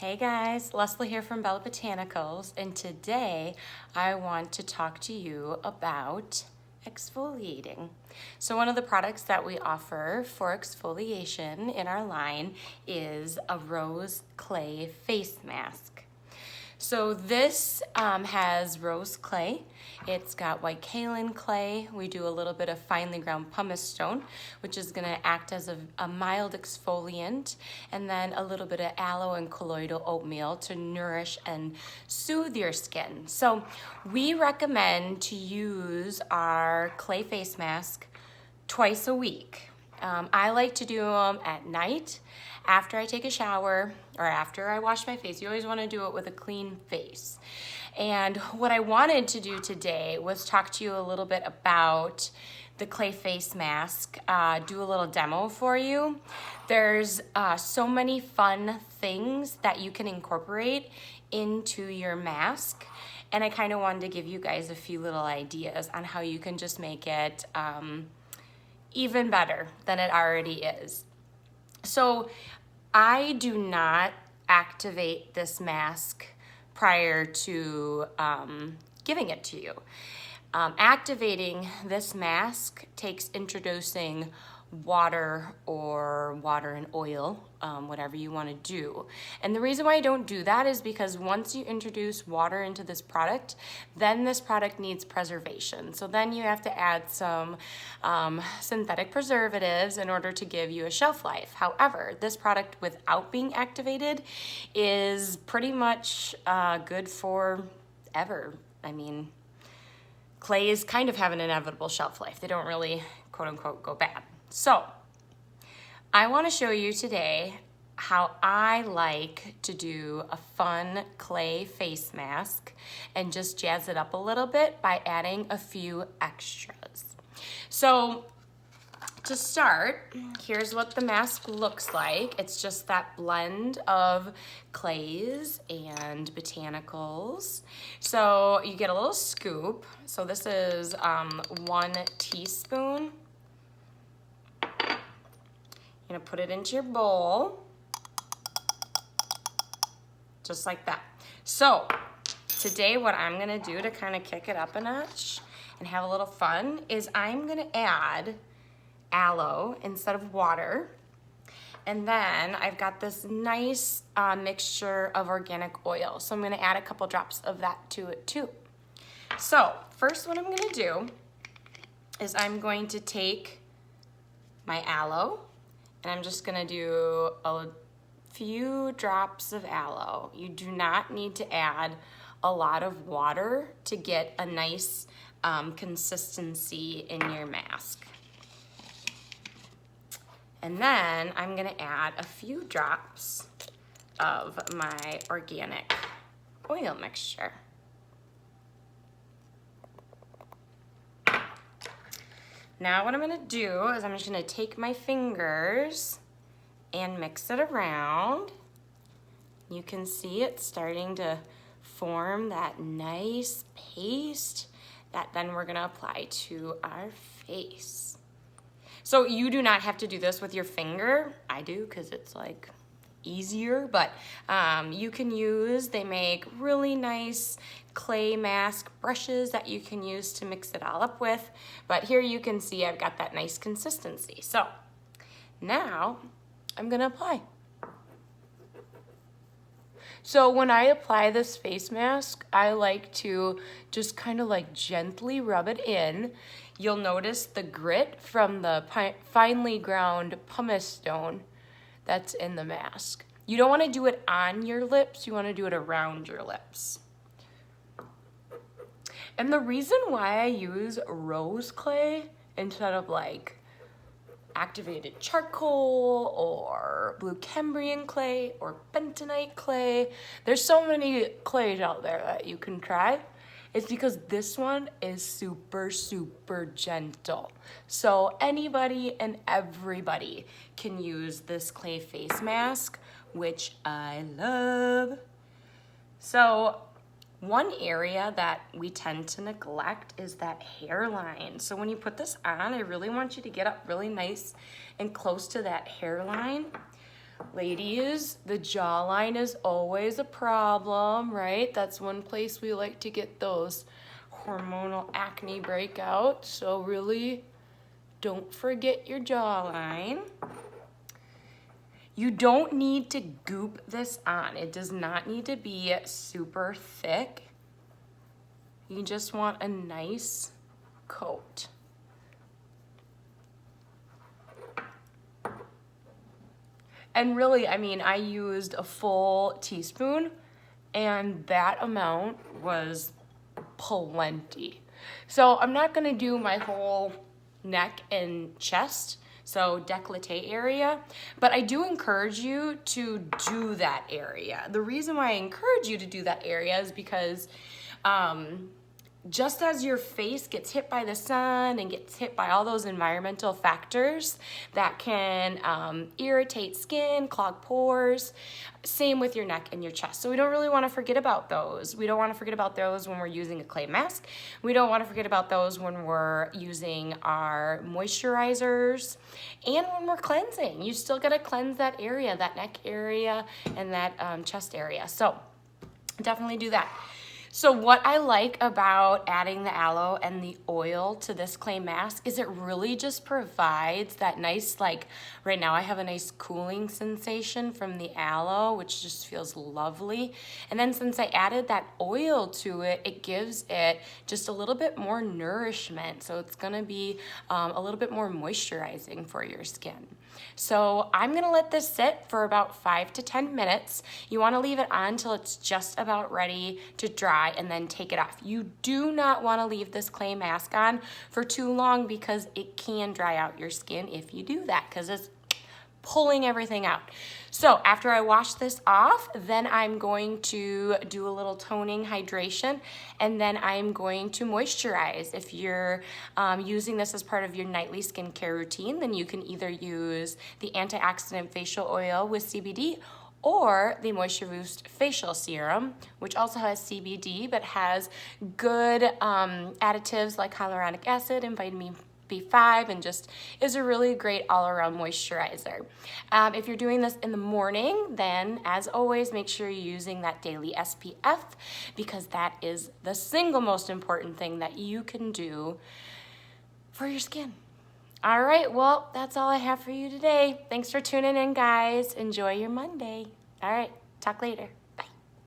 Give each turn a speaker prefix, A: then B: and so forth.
A: Hey guys, Leslie here from Bella Botanicals, and today I want to talk to you about exfoliating. So one of the products that we offer for exfoliation in our line is a rose clay face mask. So this has rose clay. It's got white kaolin clay. We do a little bit of finely ground pumice stone, which is gonna act as a mild exfoliant, and then a little bit of aloe and colloidal oatmeal to nourish and soothe your skin. So we recommend to use our clay face mask twice a week. I like to do them at night after I take a shower or after I wash my face. You always want to do it with a clean face. And what I wanted to do today was talk to you a little bit about the clay face mask, do a little demo for you. There's so many fun things that you can incorporate into your mask. And I kind of wanted to give you guys a few little ideas on how you can just make it even better than it already is. So I do not activate this mask prior to giving it to you. Activating this mask takes introducing water and oil, whatever you want to do. And the reason why I don't do that is because once you introduce water into this product, then this product needs preservation. So then you have to add some synthetic preservatives in order to give you a shelf life. However, this product without being activated is pretty much good for ever. I mean, clays kind of have an inevitable shelf life. They don't really, quote unquote, go bad. So I want to show you today how I like to do a fun clay face mask and just jazz it up a little bit by adding a few extras. So to start, here's what the mask looks like. It's just that blend of clays and botanicals. So you get a little scoop. So this is 1 teaspoon. You're gonna put it into your bowl, just like that. So today what I'm gonna do to kind of kick it up a notch and have a little fun is I'm gonna add aloe instead of water. And then I've got this nice mixture of organic oil. So I'm gonna add a couple drops of that to it too. So first what I'm gonna do is I'm going to take my aloe and I'm just gonna do a few drops of aloe. You do not need to add a lot of water to get a nice consistency in your mask. And then I'm gonna add a few drops of my organic oil mixture. Now what I'm gonna do is I'm just gonna take my fingers and mix it around. You can see it starting to form that nice paste that then we're gonna apply to our face. So you do not have to do this with your finger. I do because it's like easier, but you can use, they make really nice clay mask brushes that you can use to mix it all up with. But here you can see I've got that nice consistency. So now I'm gonna apply. So when I apply this face mask, I like to just kind of like gently rub it in. You'll notice the grit from the finely ground pumice stone that's in the mask. You don't want to do it on your lips, you want to do it around your lips. And the reason why I use rose clay instead of like activated charcoal or blue Cambrian clay or bentonite clay, there's so many clays out there that you can try, is because this one is super, super gentle. So anybody and everybody can use this clay face mask, which I love. So one area that we tend to neglect is that hairline. So when you put this on, I really want you to get up really nice and close to that hairline. Ladies, the jawline is always a problem, right? That's one place we like to get those hormonal acne breakouts. So really, don't forget your jawline. You don't need to goop this on. It does not need to be super thick. You just want a nice coat. And really, I mean, I used a full teaspoon and that amount was plenty. So I'm not gonna do my whole neck and chest, so décolleté area, but I do encourage you to do that area. The reason why I encourage you to do that area is because just as your face gets hit by the sun and gets hit by all those environmental factors that can irritate skin, clog pores, same with your neck and your chest. So we don't really want to forget about those. We don't want to forget about those when we're using a clay mask. We don't want to forget about those when we're using our moisturizers and when we're cleansing. You still got to cleanse that area, that neck area and that chest area. So definitely do that. So what I like about adding the aloe and the oil to this clay mask is it really just provides that nice, like right now I have a nice cooling sensation from the aloe, which just feels lovely. And then since I added that oil to it, it gives it just a little bit more nourishment. So it's gonna be a little bit more moisturizing for your skin. So I'm gonna let this sit for about 5 to 10 minutes. You wanna leave it on until it's just about ready to dry and then take it off. You do not wanna leave this clay mask on for too long because it can dry out your skin if you do that because it's pulling everything out. So after I wash this off, then I'm going to do a little toning hydration and then I'm going to moisturize. If you're using this as part of your nightly skincare routine, then you can either use the antioxidant facial oil with CBD or the Moisture Boost Facial Serum, which also has CBD but has good additives like hyaluronic acid and vitamin B5 and just is a really great all-around moisturizer. If you're doing this in the morning, then as always, make sure you're using that daily SPF because that is the single most important thing that you can do for your skin. All right, well, that's all I have for you today. Thanks for tuning in, guys. Enjoy your Monday. All right, talk later.